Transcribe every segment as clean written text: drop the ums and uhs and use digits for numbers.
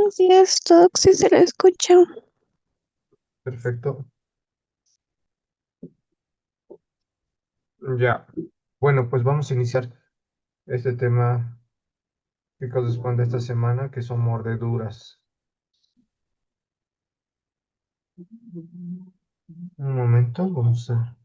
Buenos días, Tox, si se lo escucha. Perfecto. Ya. Bueno, pues vamos a iniciar este tema que corresponde a esta semana, que son mordeduras. Un momento, vamos a...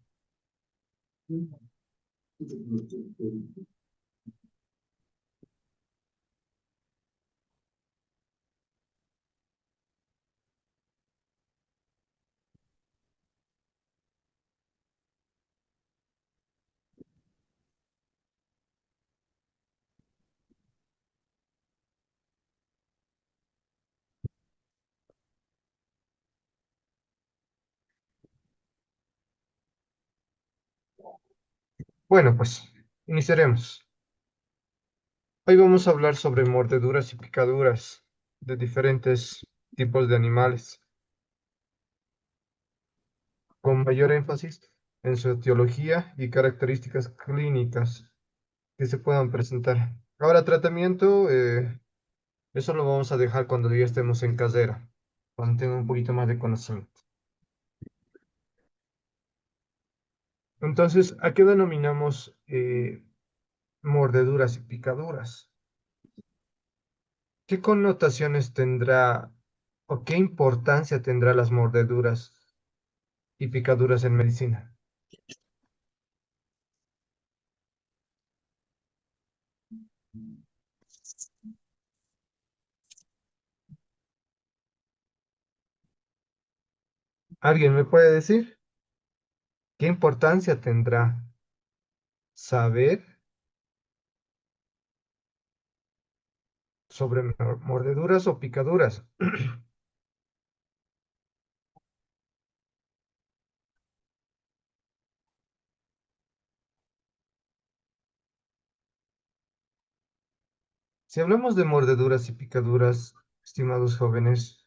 Bueno, pues iniciaremos. Hoy vamos a hablar sobre mordeduras y picaduras de diferentes tipos de animales, con mayor énfasis en su etiología y características clínicas que se puedan presentar. Ahora, tratamiento, eso lo vamos a dejar cuando ya estemos en casera, cuando tenga un poquito más de conocimiento. Entonces, ¿a qué denominamos mordeduras y picaduras? ¿Qué connotaciones tendrá o qué importancia tendrá las mordeduras y picaduras en medicina? ¿Alguien me puede decir qué importancia tendrá saber sobre mordeduras o picaduras? Si hablamos de mordeduras y picaduras, estimados jóvenes,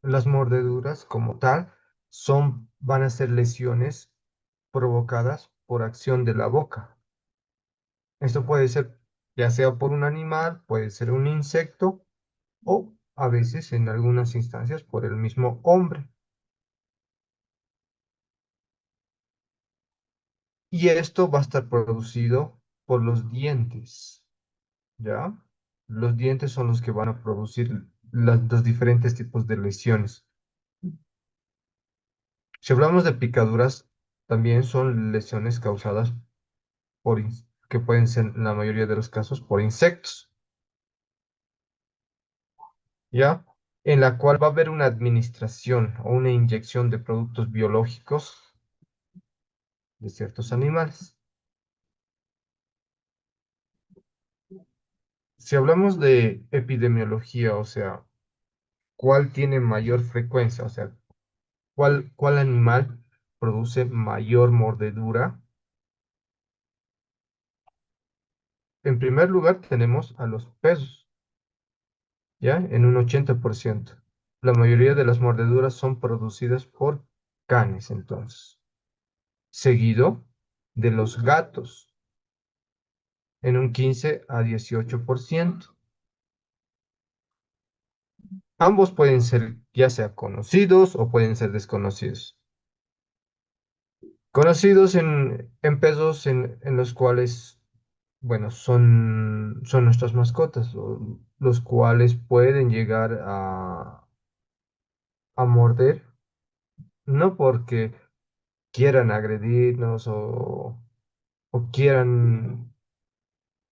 las mordeduras como tal van a ser lesiones provocadas por acción de la boca. Esto puede ser ya sea por un animal, puede ser un insecto o a veces en algunas instancias por el mismo hombre. Y esto va a estar producido por los dientes, ¿ya? Los dientes son los que van a producir los diferentes tipos de lesiones. Si hablamos de picaduras, también son lesiones causadas que pueden ser en la mayoría de los casos por insectos, ¿ya? En la cual va a haber una administración o una inyección de productos biológicos de ciertos animales. Si hablamos de epidemiología, o sea, ¿cuál tiene mayor frecuencia? O sea, ¿cuál animal produce mayor mordedura? En primer lugar, tenemos a los perros, ¿ya? En un 80%. La mayoría de las mordeduras son producidas por canes, entonces. Seguido de los gatos, en un 15 a 18%. Ambos pueden ser ya sea conocidos o pueden ser desconocidos. Conocidos en pesos en los cuales, bueno, son nuestras mascotas, los cuales pueden llegar a morder, no porque quieran agredirnos o quieran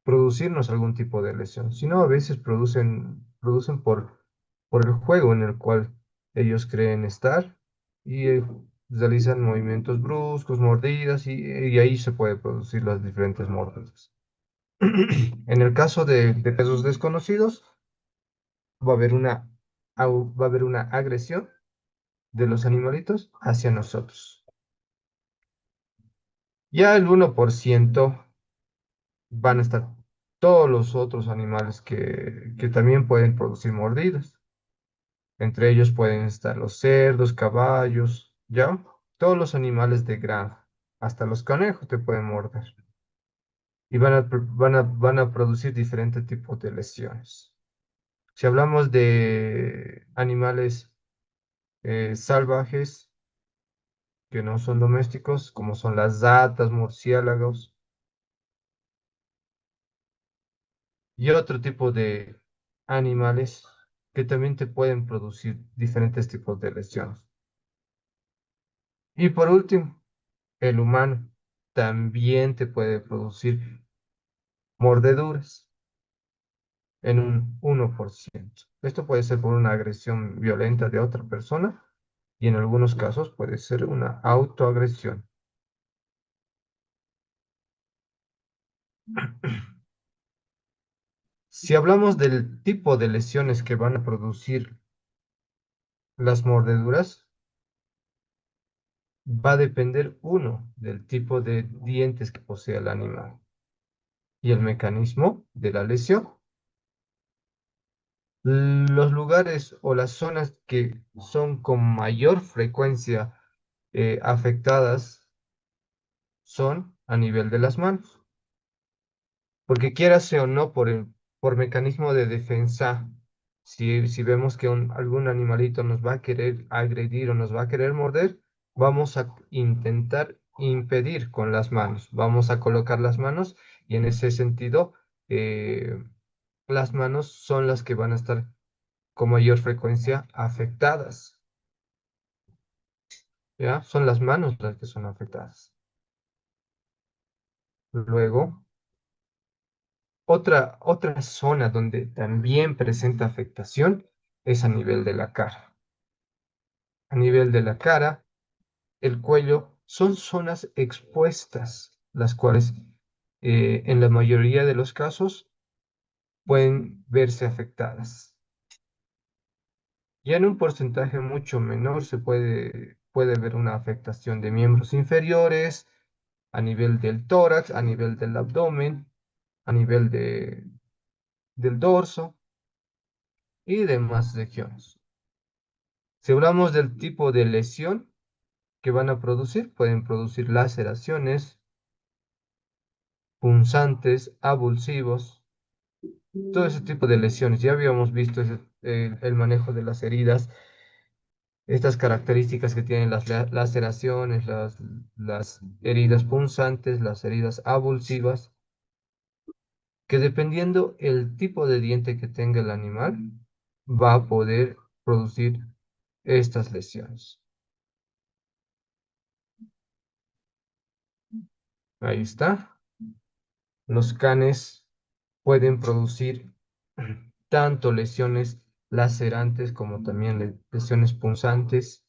producirnos algún tipo de lesión, sino a veces producen por el juego en el cual ellos creen estar y realizan movimientos bruscos, mordidas y ahí se puede producir las diferentes mordidas. En el caso de pesos desconocidos, va a haber va a haber una agresión de los animalitos hacia nosotros. Ya el 1% van a estar todos los otros animales que también pueden producir mordidas. Entre ellos pueden estar los cerdos, caballos, ¿ya? Todos los animales de granja, hasta los conejos te pueden morder. Y van a producir diferentes tipos de lesiones. Si hablamos de animales salvajes que no son domésticos, como son las ratas, murciélagos y otro tipo de animales que también te pueden producir diferentes tipos de lesiones. Y por último, el humano también te puede producir mordeduras en un 1%. Esto puede ser por una agresión violenta de otra persona y en algunos casos puede ser una autoagresión. Si hablamos del tipo de lesiones que van a producir las mordeduras, va a depender uno del tipo de dientes que posee el animal y el mecanismo de la lesión. Los lugares o las zonas que son con mayor frecuencia afectadas son a nivel de las manos, porque quieras o no, por mecanismo de defensa, si vemos que algún animalito nos va a querer agredir o nos va a querer morder, vamos a intentar impedir con las manos, vamos a colocar las manos y en ese sentido, las manos son las que van a estar con mayor frecuencia afectadas, ¿ya? Son las manos las que son afectadas. Luego, otra zona donde también presenta afectación es a nivel de la cara. A nivel de la cara, el cuello son zonas expuestas, las cuales en la mayoría de los casos pueden verse afectadas. Ya en un porcentaje mucho menor se puede ver una afectación de miembros inferiores, a nivel del tórax, a nivel del abdomen, a nivel del dorso y demás regiones. Si hablamos del tipo de lesión que van a producir, pueden producir laceraciones, punzantes, abulsivos, todo ese tipo de lesiones. Ya habíamos visto el manejo de las heridas, estas características que tienen las laceraciones, las heridas punzantes, las heridas abulsivas, que dependiendo el tipo de diente que tenga el animal, va a poder producir estas lesiones. Ahí está. Los canes pueden producir tanto lesiones lacerantes como también lesiones punzantes.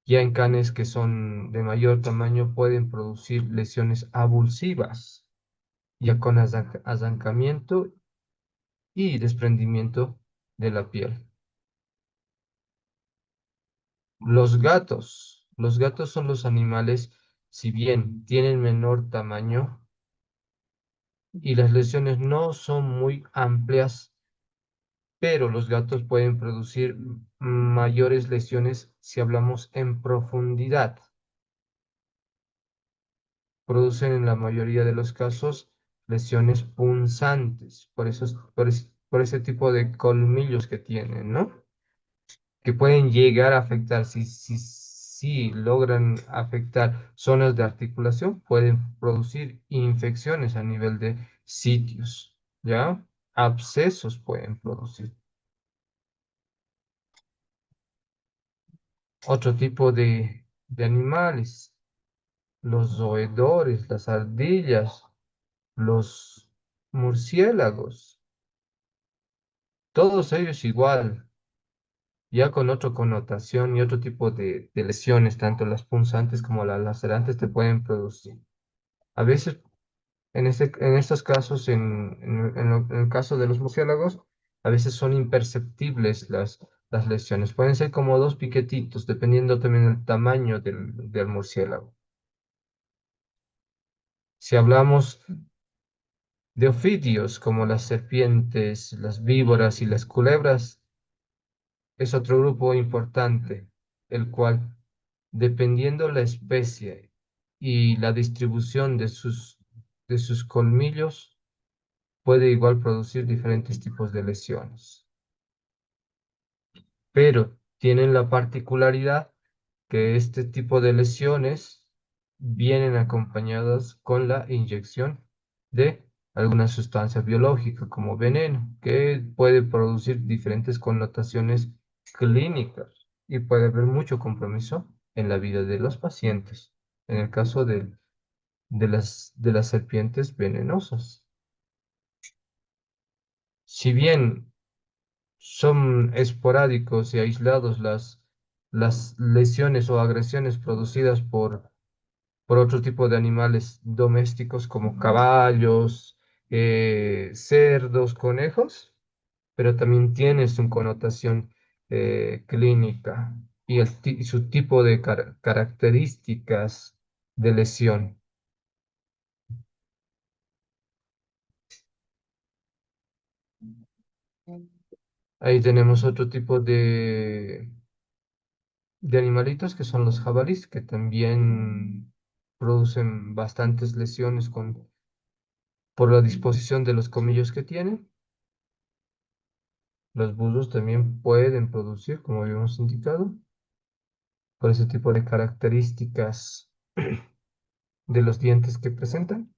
Ya en canes que son de mayor tamaño pueden producir lesiones abulsivas, ya con arrancamiento y desprendimiento de la piel. Los gatos son los animales, si bien tienen menor tamaño y las lesiones no son muy amplias, pero los gatos pueden producir mayores lesiones si hablamos en profundidad. Producen en la mayoría de los casos lesiones punzantes, por ese tipo de colmillos que tienen, ¿no? Que pueden llegar a afectar, si logran afectar zonas de articulación, pueden producir infecciones a nivel de sitios, ¿ya? Abscesos pueden producir. Otro tipo de animales, los roedores, las ardillas, los murciélagos, todos ellos igual, ya con otra connotación y otro tipo de lesiones, tanto las punzantes como las lacerantes te pueden producir. A veces, en estos casos, en el caso de los murciélagos, a veces son imperceptibles las lesiones. Pueden ser como dos piquetitos, dependiendo también del tamaño del murciélago. Si hablamos de ofidios como las serpientes, las víboras y las culebras, es otro grupo importante, el cual, dependiendo la especie y la distribución de sus colmillos, puede igual producir diferentes tipos de lesiones, pero tienen la particularidad que este tipo de lesiones vienen acompañadas con la inyección de alguna sustancia biológica como veneno, que puede producir diferentes connotaciones clínicas y puede haber mucho compromiso en la vida de los pacientes, en el caso de las serpientes venenosas. Si bien son esporádicos y aislados las lesiones o agresiones producidas por otro tipo de animales domésticos como caballos, cerdos, conejos, pero también tiene su connotación clínica y, y su tipo de características de lesión. Ahí tenemos otro tipo de animalitos que son los jabalíes, que también producen bastantes lesiones por la disposición de los colmillos que tienen. Los buzos también pueden producir, como habíamos indicado, por ese tipo de características de los dientes que presentan.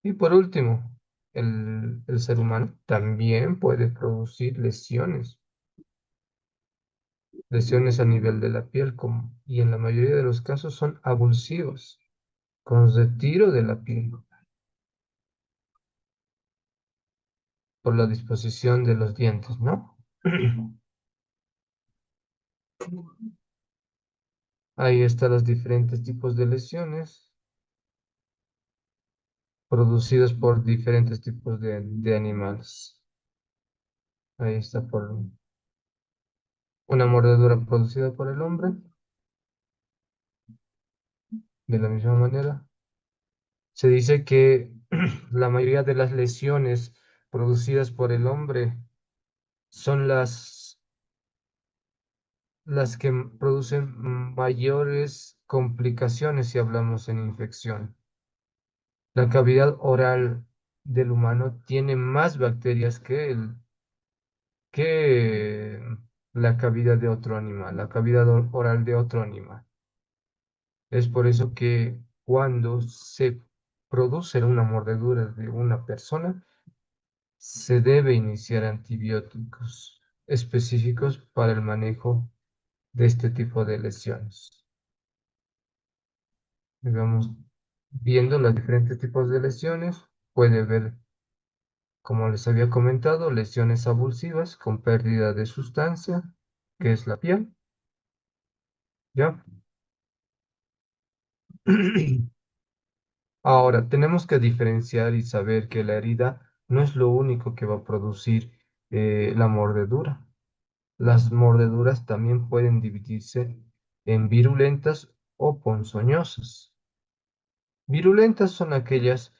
Y por último, el ser humano también puede producir lesiones a nivel de la piel, y en la mayoría de los casos son abulsivos, con retiro de la piel, por la disposición de los dientes, ¿no? Ahí están los diferentes tipos de lesiones producidas por diferentes tipos de animales. Ahí está por una mordedura producida por el hombre, de la misma manera. Se dice que la mayoría de las lesiones producidas por el hombre son las que producen mayores complicaciones si hablamos en infección. La cavidad oral del humano tiene más bacterias que la cavidad de otro animal, la cavidad oral de otro animal. Es por eso que cuando se produce una mordedura de una persona, se debe iniciar antibióticos específicos para el manejo de este tipo de lesiones. Digamos, viendo los diferentes tipos de lesiones, puede haber, como les había comentado, lesiones abulsivas con pérdida de sustancia, que es la piel, ¿ya? Ahora, tenemos que diferenciar y saber que la herida no es lo único que va a producir la mordedura. Las mordeduras también pueden dividirse en virulentas o ponzoñosas. Virulentas son aquellas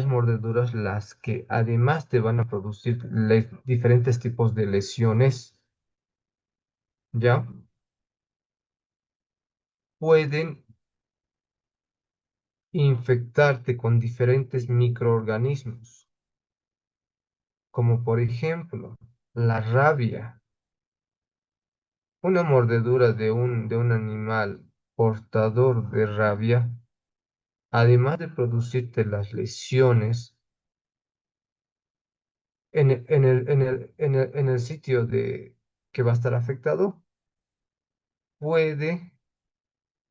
mordeduras las que además te van a producir diferentes tipos de lesiones, ¿ya? Pueden infectarte con diferentes microorganismos, como por ejemplo la rabia. Una mordedura de un animal portador de rabia, además de producirte las lesiones en el sitio que va a estar afectado, puede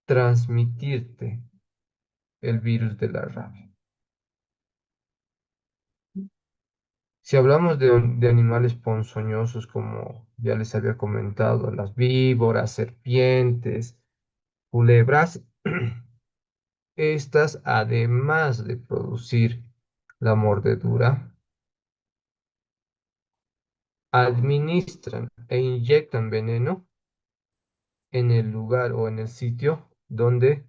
transmitirte el virus de la rabia. Si hablamos de animales ponzoñosos, como ya les había comentado, las víboras, serpientes, culebras, estas, además de producir la mordedura, administran e inyectan veneno en el lugar o en el sitio donde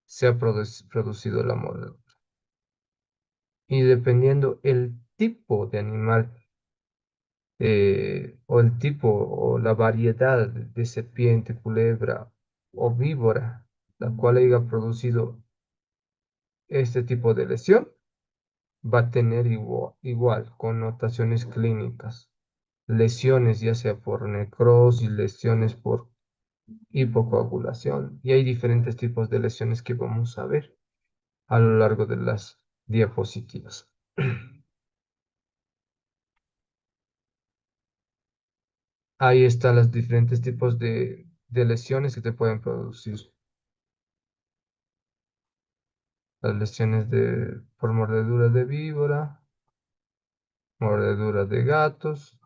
se ha producido la mordedura. Y dependiendo el tipo de animal o el tipo o la variedad de serpiente, culebra o víbora, la cual haya producido este tipo de lesión, va a tener igual connotaciones clínicas, lesiones ya sea por necrosis, lesiones por hipocoagulación, y hay diferentes tipos de lesiones que vamos a ver a lo largo de las diapositivas. Ahí están los diferentes tipos de lesiones que te pueden producir. Las lesiones por mordedura de víbora, mordedura de gatos,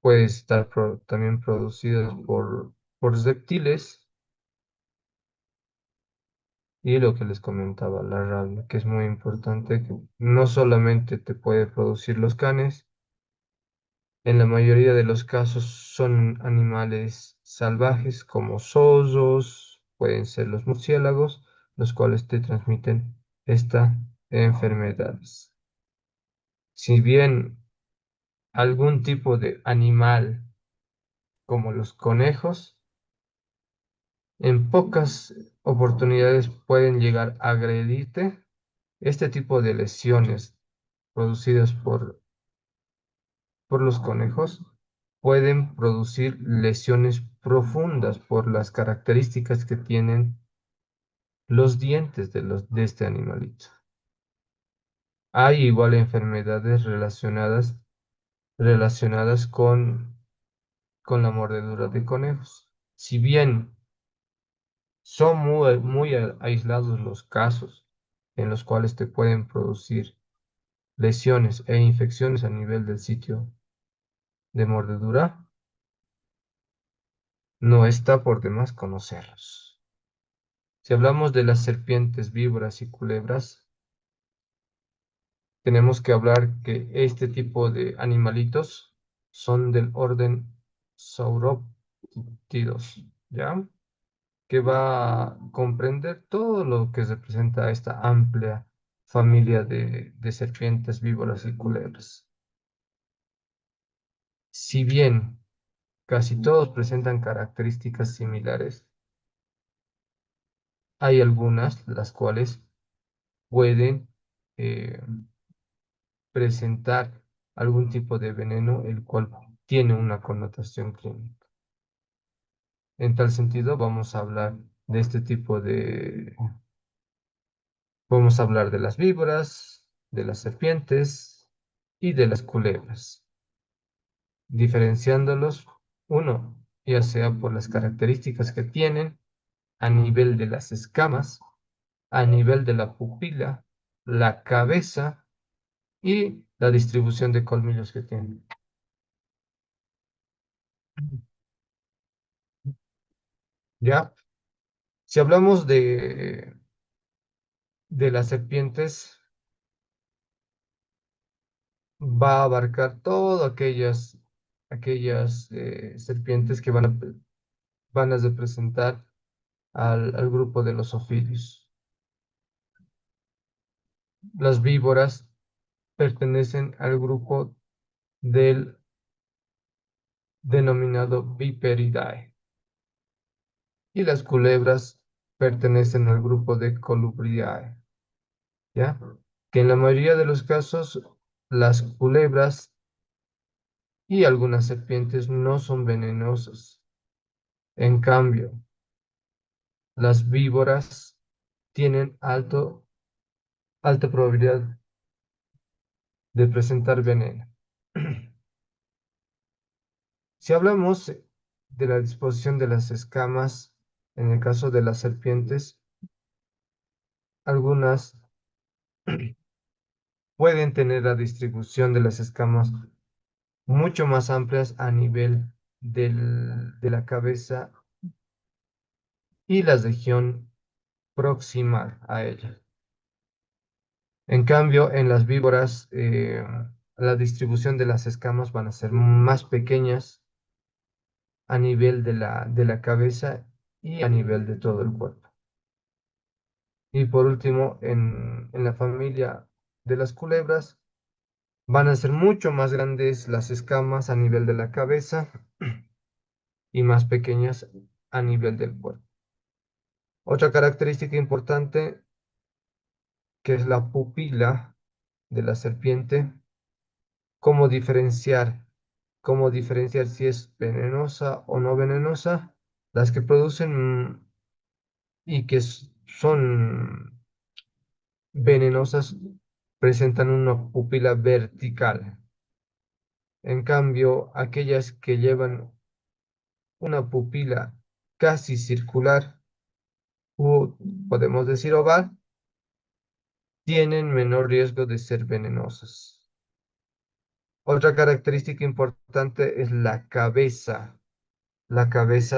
puede estar también producidas por reptiles y lo que les comentaba, la rabia, que es muy importante, que no solamente te puede producir los canes, en la mayoría de los casos son animales salvajes como zoos, pueden ser los murciélagos, los cuales te transmiten esta enfermedades. Si bien algún tipo de animal como los conejos, en pocas oportunidades pueden llegar a agredirte, este tipo de lesiones producidas por los conejos pueden producir lesiones profundas por las características que tienen los dientes de este animalito. Hay igual enfermedades relacionadas con la mordedura de conejos. Si bien son muy aislados los casos en los cuales te pueden producir lesiones e infecciones a nivel del sitio de mordedura, no está por demás conocerlos. Si hablamos de las serpientes, víboras y culebras, tenemos que hablar que este tipo de animalitos son del orden Sauróptidos, ¿ya? Que va a comprender todo lo que representa esta amplia familia de serpientes, víboras y culebras. Si bien casi todos presentan características similares, hay algunas las cuales pueden eh, presentar algún tipo de veneno, el cual tiene una connotación clínica. En tal sentido, vamos a hablar de este tipo vamos a hablar de las víboras, de las serpientes y de las culebras, diferenciándolos, uno, ya sea por las características que tienen a nivel de las escamas, a nivel de la pupila, la cabeza y la distribución de colmillos que tienen. ¿Ya? Si hablamos de las serpientes, va a abarcar todas aquellas serpientes que van a representar al grupo de los ofidios. Las víboras pertenecen al grupo del denominado Viperidae y las culebras pertenecen al grupo de Colubridae, ¿ya? Que en la mayoría de los casos las culebras y algunas serpientes no son venenosas. En cambio, las víboras tienen alta probabilidad de presentar veneno. Si hablamos de la disposición de las escamas, en el caso de las serpientes, algunas pueden tener la distribución de las escamas mucho más amplias a nivel de la cabeza y la región proximal a ella. En cambio, en las víboras, la distribución de las escamas van a ser más pequeñas a nivel de la cabeza y a nivel de todo el cuerpo. Y por último, en la familia de las culebras, van a ser mucho más grandes las escamas a nivel de la cabeza y más pequeñas a nivel del cuerpo. Otra característica importante que es la pupila de la serpiente. ¿Cómo diferenciar? ¿Cómo diferenciar si es venenosa o no venenosa? Las que producen y que son venenosas presentan una pupila vertical. En cambio, aquellas que llevan una pupila casi circular, o podemos decir oval, tienen menor riesgo de ser venenosas. Otra característica importante es la cabeza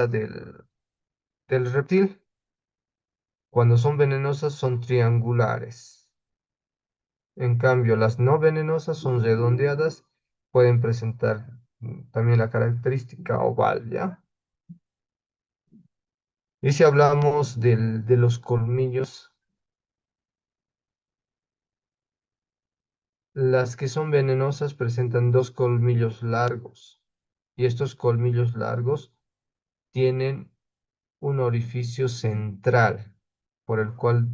del reptil. Cuando son venenosas son triangulares. En cambio, las no venenosas son redondeadas, pueden presentar también la característica oval, ¿ya? Y si hablamos de los colmillos, las que son venenosas presentan dos colmillos largos y estos colmillos largos tienen un orificio central por el cual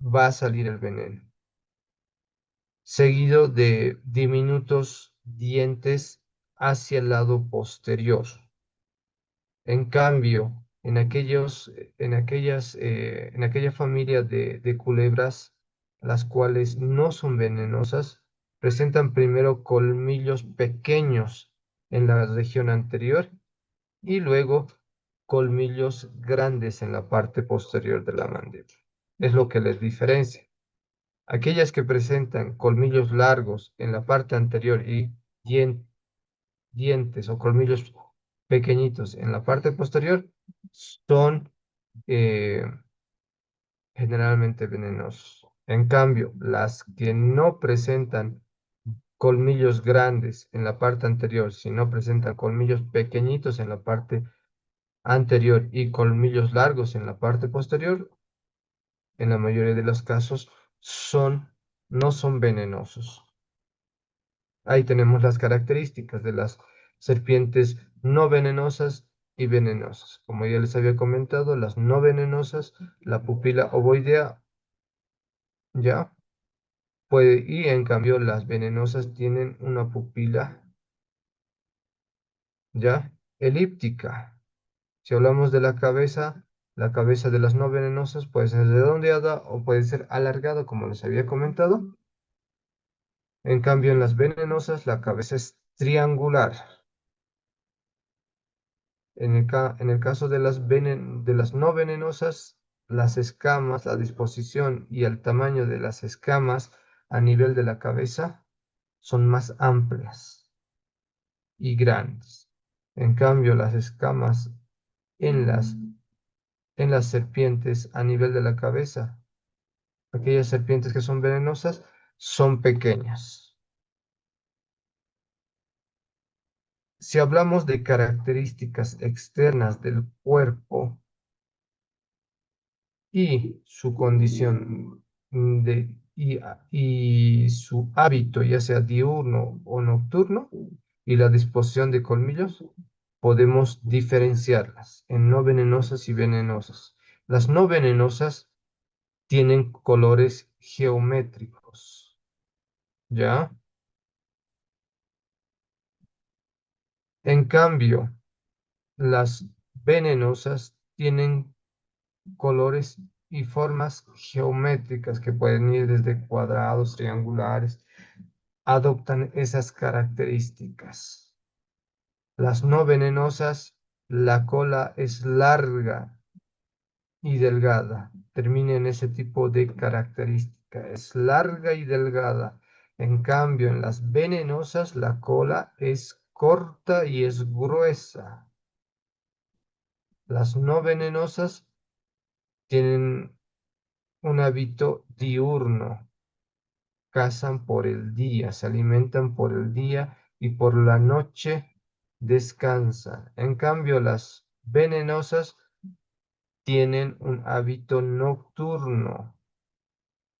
va a salir el veneno, seguido de diminutos dientes hacia el lado posterior. En cambio, en aquella familia de culebras, las cuales no son venenosas, presentan primero colmillos pequeños en la región anterior y luego colmillos grandes en la parte posterior de la mandíbula. Es lo que les diferencia. Aquellas que presentan colmillos largos en la parte anterior y dien- dientes o colmillos pequeñitos en la parte posterior son eh, generalmente venenosos. En cambio, las que no presentan colmillos grandes en la parte anterior, sino presentan colmillos pequeñitos en la parte anterior y colmillos largos en la parte posterior, en la mayoría de los casos no son venenosos. Ahí tenemos las características de las serpientes no venenosas y venenosas. Como ya les había comentado, las no venenosas, la pupila ovoidea, ya puede, y en cambio las venenosas tienen una pupila, ya elíptica. Si hablamos de la cabeza de las no venenosas puede ser redondeada o puede ser alargada, como les había comentado. En cambio, en las venenosas, la cabeza es triangular. En el caso de de las no venenosas, las escamas, la disposición y el tamaño de las escamas a nivel de la cabeza son más amplias y grandes. En cambio, las escamas en en las serpientes a nivel de la cabeza, aquellas serpientes que son venenosas, son pequeñas. Si hablamos de características externas del cuerpo, y su condición y su hábito, ya sea diurno o nocturno, y la disposición de colmillos, podemos diferenciarlas en no venenosas y venenosas. Las no venenosas tienen colores geométricos, ¿ya? En cambio, las venenosas tienen colores y formas geométricas que pueden ir desde cuadrados, triangulares, adoptan esas características. Las no venenosas, la cola es larga y delgada, termina en ese tipo de característica, es larga y delgada. En cambio, en las venenosas, la cola es corta y es gruesa. Las no venenosas tienen un hábito diurno, cazan por el día, se alimentan por el día y por la noche descansan. En cambio, las venenosas tienen un hábito nocturno,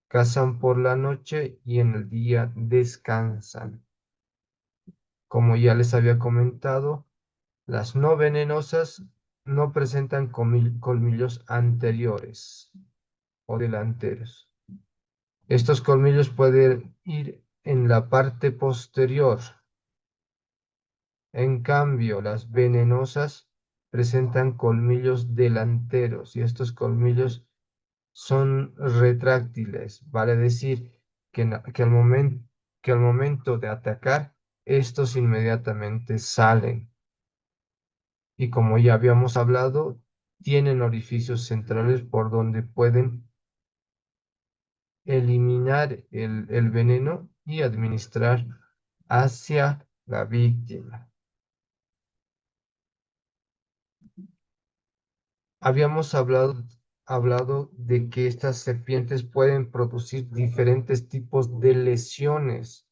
cazan por la noche y en el día descansan. Como ya les había comentado, las no venenosas no presentan colmillos anteriores o delanteros. Estos colmillos pueden ir en la parte posterior. En cambio, las venenosas presentan colmillos delanteros y estos colmillos son retráctiles, vale decir que al momento de atacar, estos inmediatamente salen. Y como ya habíamos hablado, tienen orificios centrales por donde pueden eliminar el veneno y administrar hacia la víctima. Habíamos hablado de que estas serpientes pueden producir diferentes tipos de lesiones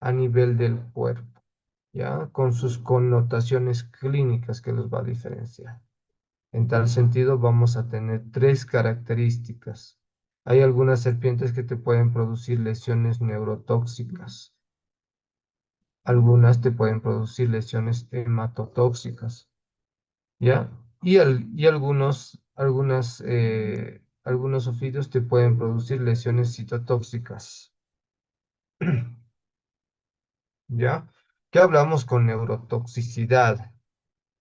a nivel del cuerpo, ¿ya? Con sus connotaciones clínicas que los va a diferenciar. En tal sentido, vamos a tener tres características. Hay algunas serpientes que te pueden producir lesiones neurotóxicas. Algunas te pueden producir lesiones hematotóxicas, ¿ya? Y algunos ofidios te pueden producir lesiones citotóxicas, ¿ya? ¿Qué hablamos con neurotoxicidad?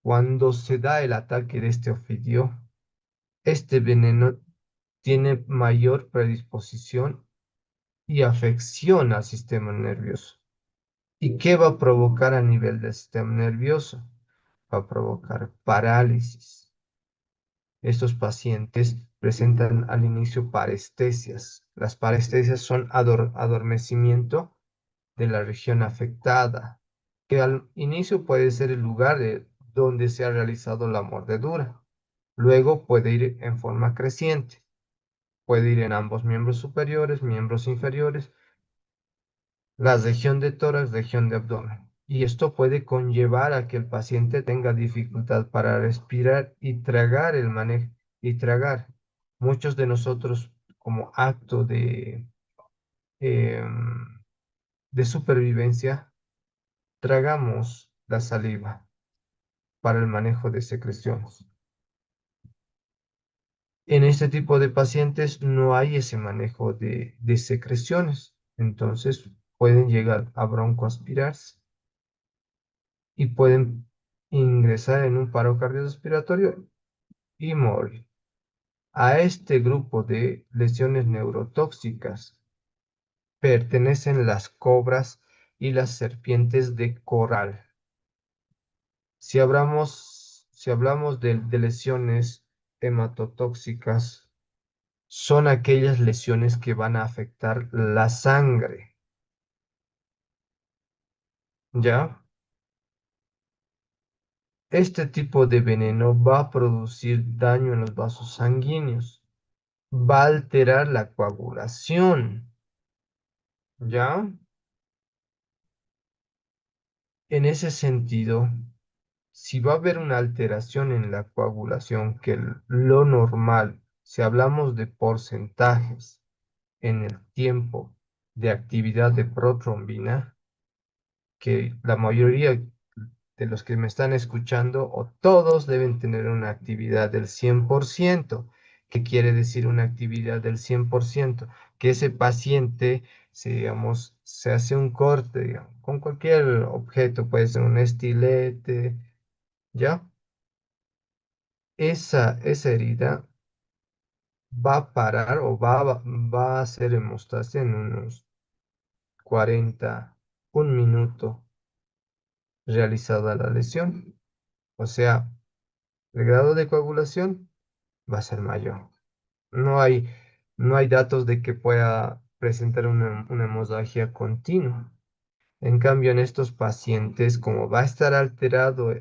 Cuando se da el ataque de este ofidio, este veneno tiene mayor predisposición y afección al sistema nervioso. ¿Y qué va a provocar a nivel del sistema nervioso? Va a provocar parálisis. Estos pacientes presentan al inicio parestesias. Las parestesias son adormecimiento de la región afectada, que al inicio puede ser el lugar donde se ha realizado la mordedura. Luego puede ir en forma creciente, puede ir en ambos miembros superiores, miembros inferiores, la región de tórax, región de abdomen. Y esto puede conllevar a que el paciente tenga dificultad para respirar y tragar el manejo y tragar. Muchos de nosotros, como acto em, de supervivencia, tragamos la saliva para el manejo de secreciones. En este tipo de pacientes no hay ese manejo de secreciones, entonces pueden llegar a broncoaspirarse y pueden ingresar en un paro cardiorrespiratorio y morir. A este grupo de lesiones neurotóxicas pertenecen las cobras y las serpientes de coral. Si hablamos de lesiones hematotóxicas, son aquellas lesiones que van a afectar la sangre, ¿ya? Este tipo de veneno va a producir daño en los vasos sanguíneos, va a alterar la coagulación, ¿ya? En ese sentido, si va a haber una alteración en la coagulación, que lo normal, si hablamos de porcentajes en el tiempo de actividad de protrombina, que la mayoría de los que me están escuchando o todos deben tener una actividad del 100%. ¿Qué quiere decir una actividad del 100%? Que ese paciente, digamos, se hace un corte, digamos, con cualquier objeto, puede ser un estilete, ¿ya? Esa herida va a parar o va a hacer hemostasia en unos 40, un minuto realizada la lesión. O sea, el grado de coagulación va a ser mayor. No hay, no hay datos de que pueda presentar una hemorragia continua. En cambio, en estos pacientes, como va a estar alterado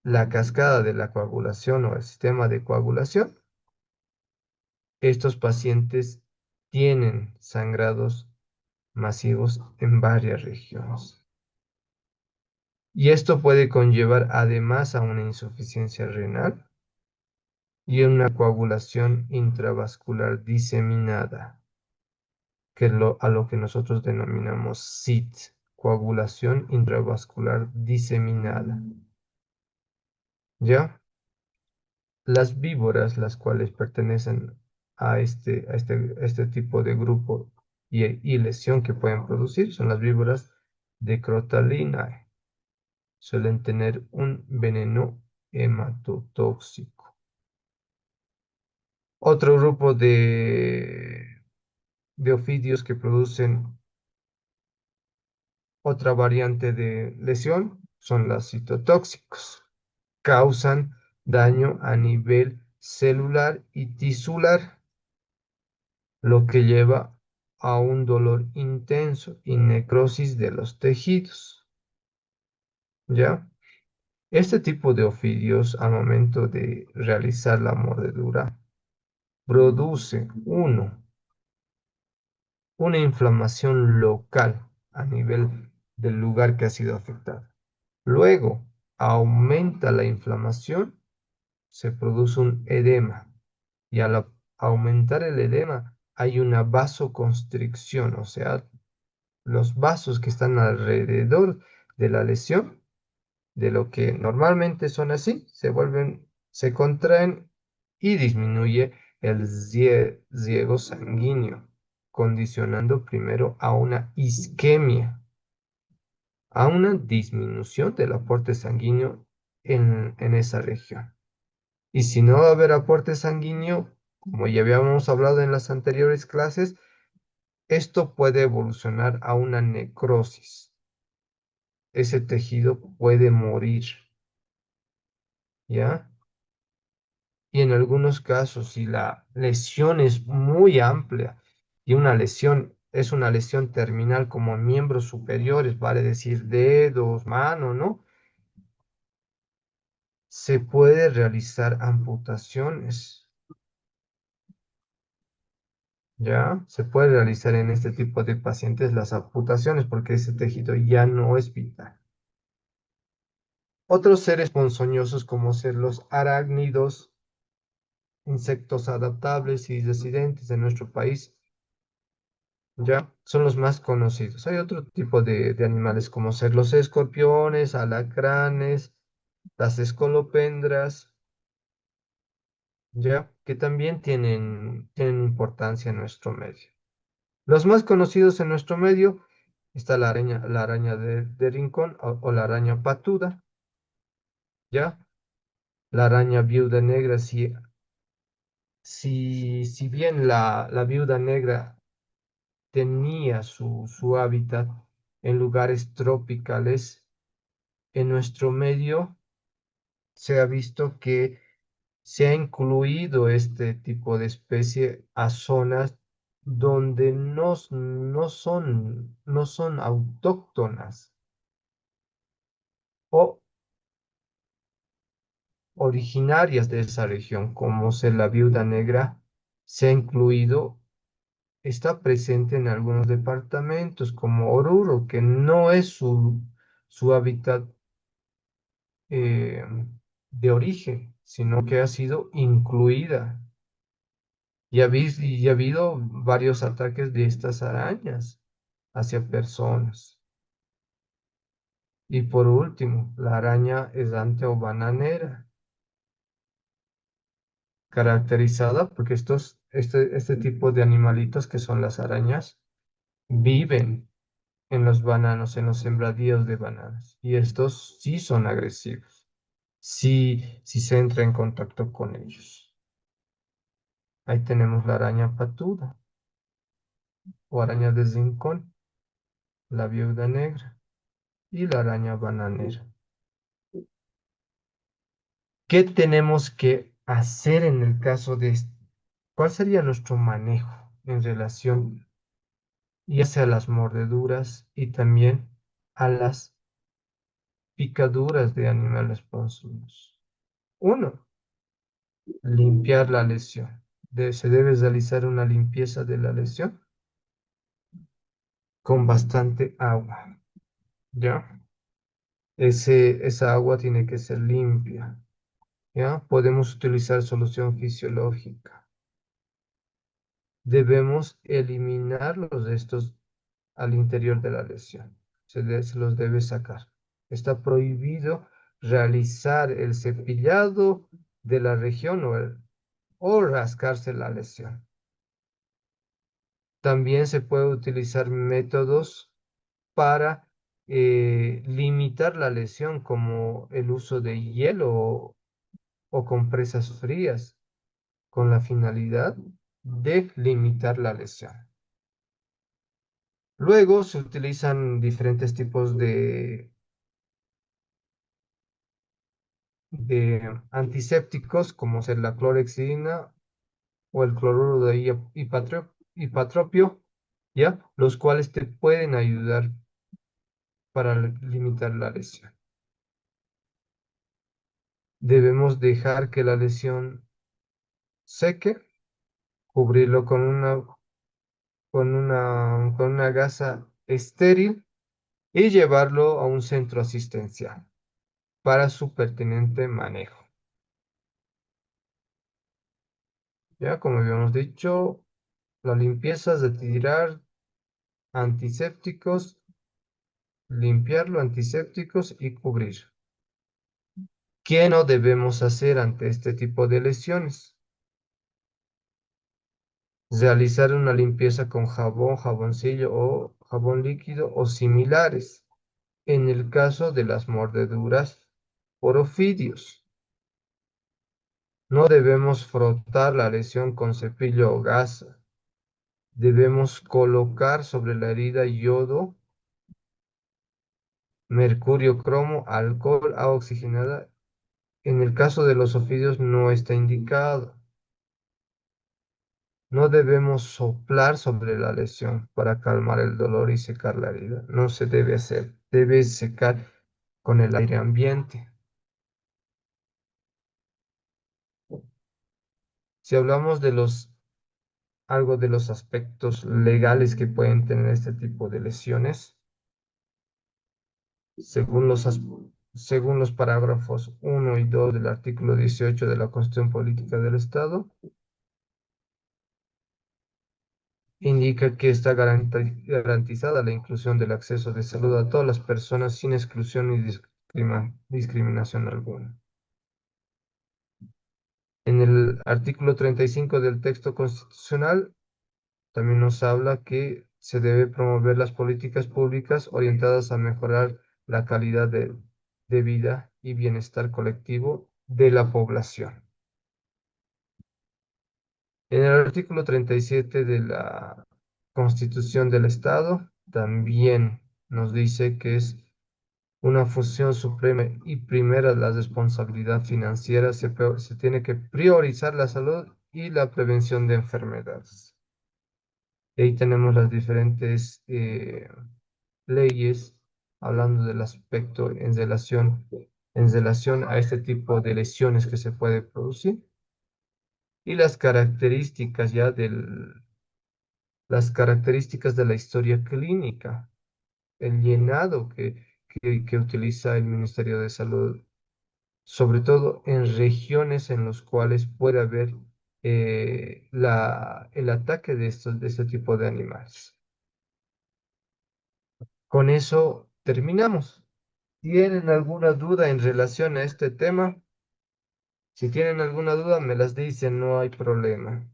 la cascada de la coagulación o el sistema de coagulación, estos pacientes tienen sangrados masivos en varias regiones. Y esto puede conllevar además a una insuficiencia renal y una coagulación intravascular diseminada, que es a lo que nosotros denominamos SIT, coagulación intravascular diseminada. ¿Ya? Las víboras, las cuales pertenecen a este tipo de grupo y lesión que pueden producir son las víboras de Crotalinae. Suelen tener un veneno hematotóxico. Otro grupo de ofidios que producen otra variante de lesión son los citotóxicos. Causan daño a nivel celular y tisular, lo que lleva a un dolor intenso y necrosis de los tejidos. ¿Ya? Este tipo de ofidios, al momento de realizar la mordedura, produce, uno, una inflamación local a nivel del lugar que ha sido afectado. Luego, aumenta la inflamación, se produce un edema. Y al aumentar el edema, hay una vasoconstricción, o sea, los vasos que están alrededor de la lesión, de lo que normalmente son así, se contraen y disminuye el riego sanguíneo, condicionando primero a una isquemia, a una disminución del aporte sanguíneo en esa región. Y si no va a haber aporte sanguíneo, como ya habíamos hablado en las anteriores clases, esto puede evolucionar a una necrosis. Ese tejido puede morir, ¿ya? Y en algunos casos, si la lesión es muy amplia y una lesión es una lesión terminal como en miembros superiores, vale decir dedos, mano, ¿no? Se puede realizar amputaciones. ¿Ya? Se puede realizar en este tipo de pacientes las amputaciones porque ese tejido ya no es vital. Otros seres ponzoñosos como ser los arácnidos, insectos adaptables y residentes en nuestro país, ya son los más conocidos. Hay otro tipo de animales como ser los escorpiones, alacranes, las escolopendras, ya que también tienen importancia en nuestro medio. Los más conocidos en nuestro medio está la araña de rincón o la araña patuda, ¿ya? La araña viuda negra, si bien la viuda negra tenía su hábitat en lugares tropicales, en nuestro medio se ha visto que se ha incluido este tipo de especie a zonas donde no son autóctonas o originarias de esa región, como ser la viuda negra, se ha incluido, está presente en algunos departamentos como Oruro, que no es su hábitat eh, de origen, sino que ha sido incluida. Y ha habido varios ataques de estas arañas hacia personas. Y por último, la araña errante o bananera, caracterizada porque este tipo de animalitos que son las arañas viven en los bananos, en los sembradíos de bananas. Y estos sí son agresivos, si se entra en contacto con ellos. Ahí tenemos la araña patuda o araña de rincón, la viuda negra y la araña bananera. ¿Qué tenemos que hacer en el caso de esto? ¿Cuál sería nuestro manejo en relación ya sea a las mordeduras y también a las picaduras de animales ponzoñosos? Uno, limpiar la lesión. Se debe realizar una limpieza de la lesión con bastante agua, ¿ya? Esa agua tiene que ser limpia, ¿ya? Podemos utilizar solución fisiológica. Debemos eliminar los restos al interior de la lesión. Se los debe sacar. Está prohibido realizar el cepillado de la región o rascarse la lesión. También se puede utilizar métodos para limitar la lesión, como el uso de hielo o compresas frías, con la finalidad de limitar la lesión. Luego se utilizan diferentes tipos de antisépticos, como ser la clorexidina o el cloruro de hipatropio, ¿ya? Los cuales te pueden ayudar para limitar la lesión. Debemos dejar que la lesión seque, cubrirlo con una gasa estéril y llevarlo a un centro asistencial para su pertinente manejo. Ya, como habíamos dicho, la limpieza es de tirar antisépticos, limpiarlo, antisépticos y cubrir. ¿Qué no debemos hacer ante este tipo de lesiones? Realizar una limpieza con jabón, jaboncillo o jabón líquido o similares. En el caso de las mordeduras por ofidios, no debemos frotar la lesión con cepillo o gasa. Debemos colocar sobre la herida yodo, mercurio, cromo, alcohol, agua oxigenada. En el caso de los ofidios no está indicado. No debemos soplar sobre la lesión para calmar el dolor y secar la herida. No se debe hacer. Debe secar con el aire ambiente. Si hablamos de algo de los aspectos legales que pueden tener este tipo de lesiones, según según los parágrafos 1 y 2 del artículo 18 de la Constitución Política del Estado, indica que está garantizada la inclusión del acceso de salud a todas las personas sin exclusión ni discriminación alguna. En el artículo 35 del texto constitucional también nos habla que se debe promover las políticas públicas orientadas a mejorar la calidad de vida y bienestar colectivo de la población. En el artículo 37 de la Constitución del Estado también nos dice que es una función suprema y primera la responsabilidad financiera. Se tiene que priorizar la salud y la prevención de enfermedades. Y ahí tenemos las diferentes leyes hablando del aspecto en relación a este tipo de lesiones que se puede producir y las características de la historia clínica, el llenado que utiliza el Ministerio de Salud, sobre todo en regiones en las cuales puede haber el ataque de este tipo de animales. Con eso terminamos. ¿Tienen alguna duda en relación a este tema? Si tienen alguna duda, me las dicen, no hay problema.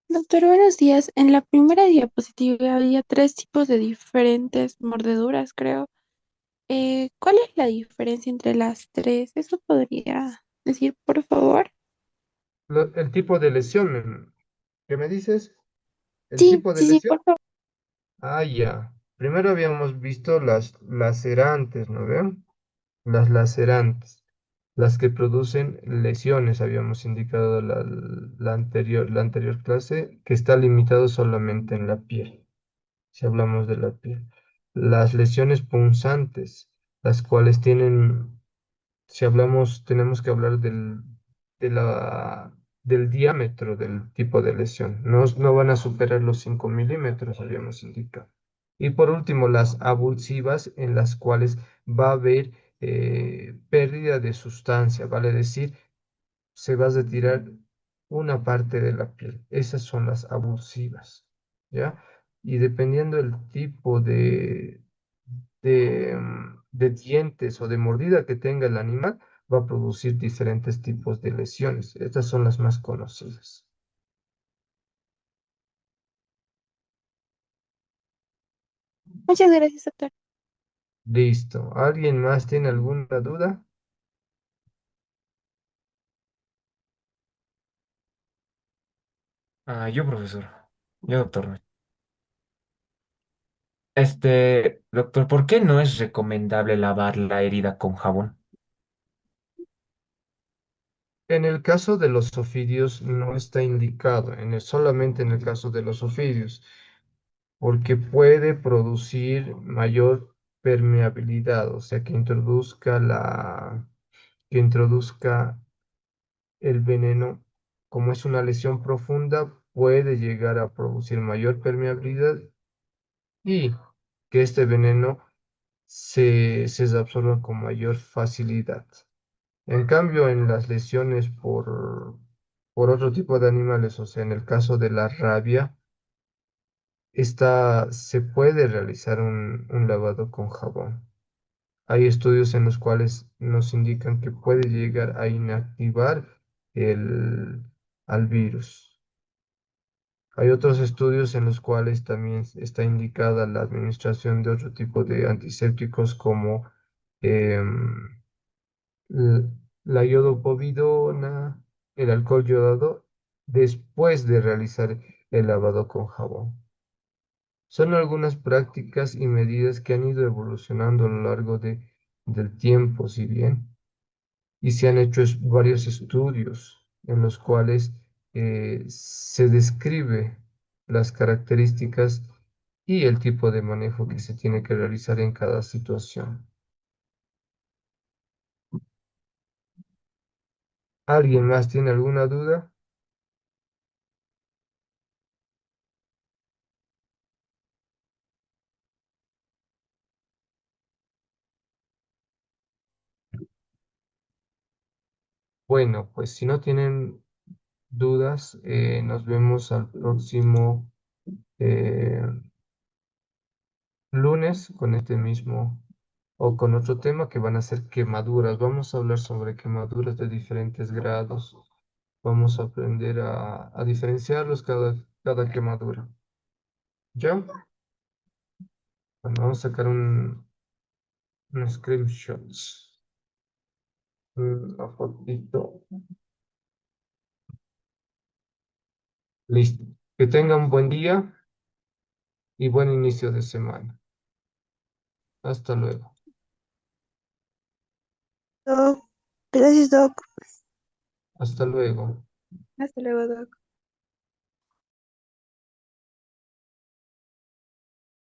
Doctor, buenos días. En la primera diapositiva había tres tipos de diferentes mordeduras, creo. ¿Cuál es la diferencia entre las tres? ¿Eso podría decir, por favor? El tipo de lesión, ¿qué me dices? ¿El Sí, tipo de sí, sí, lesión? por favor. Ah, ya. Primero habíamos visto las lacerantes, ¿no ven? Las lacerantes, las que producen lesiones, habíamos indicado la anterior clase, que está limitado solamente en la piel, si hablamos de la piel. Las lesiones punzantes, las cuales si hablamos, tenemos que hablar de del diámetro del tipo de lesión. No van a superar los 5 milímetros, habíamos indicado. Y por último, las abulsivas, en las cuales va a haber pérdida de sustancia, vale decir, se va a retirar una parte de la piel. Esas son las abusivas, ¿ya? Y dependiendo del tipo de dientes o de mordida que tenga el animal, va a producir diferentes tipos de lesiones. Estas son las más conocidas. Muchas gracias, doctor. Listo. ¿Alguien más tiene alguna duda? Ah, yo, profesor. Yo, doctor. Doctor, ¿por qué no es recomendable lavar la herida con jabón? En el caso de los ofidios no está indicado, solamente en el caso de los ofidios, porque puede producir mayor permeabilidad, o sea, que introduzca el veneno, como es una lesión profunda, puede llegar a producir mayor permeabilidad y que este veneno se absorba con mayor facilidad. En cambio, en las lesiones por otro tipo de animales, o sea, en el caso de la rabia, se puede realizar un lavado con jabón. Hay estudios en los cuales nos indican que puede llegar a inactivar el, al virus. Hay otros estudios en los cuales también está indicada la administración de otro tipo de antisépticos como em, l- la iodopovidona, el alcohol yodado, después de realizar el lavado con jabón. Son algunas prácticas y medidas que han ido evolucionando a lo largo del tiempo, si bien, y se han hecho varios estudios en los cuales se describe las características y el tipo de manejo que se tiene que realizar en cada situación. ¿Alguien más tiene alguna duda? Bueno, pues si no tienen dudas, nos vemos al próximo eh, lunes con este mismo o con otro tema que van a ser quemaduras. Vamos a hablar sobre quemaduras de diferentes grados. Vamos a aprender a diferenciarlos cada quemadura. ¿Ya? Bueno, vamos a sacar un screenshot. Una fotito. Listo. Que tengan buen día y buen inicio de semana. Hasta luego. Doc, gracias, Doc. Hasta luego. Hasta luego, Doc.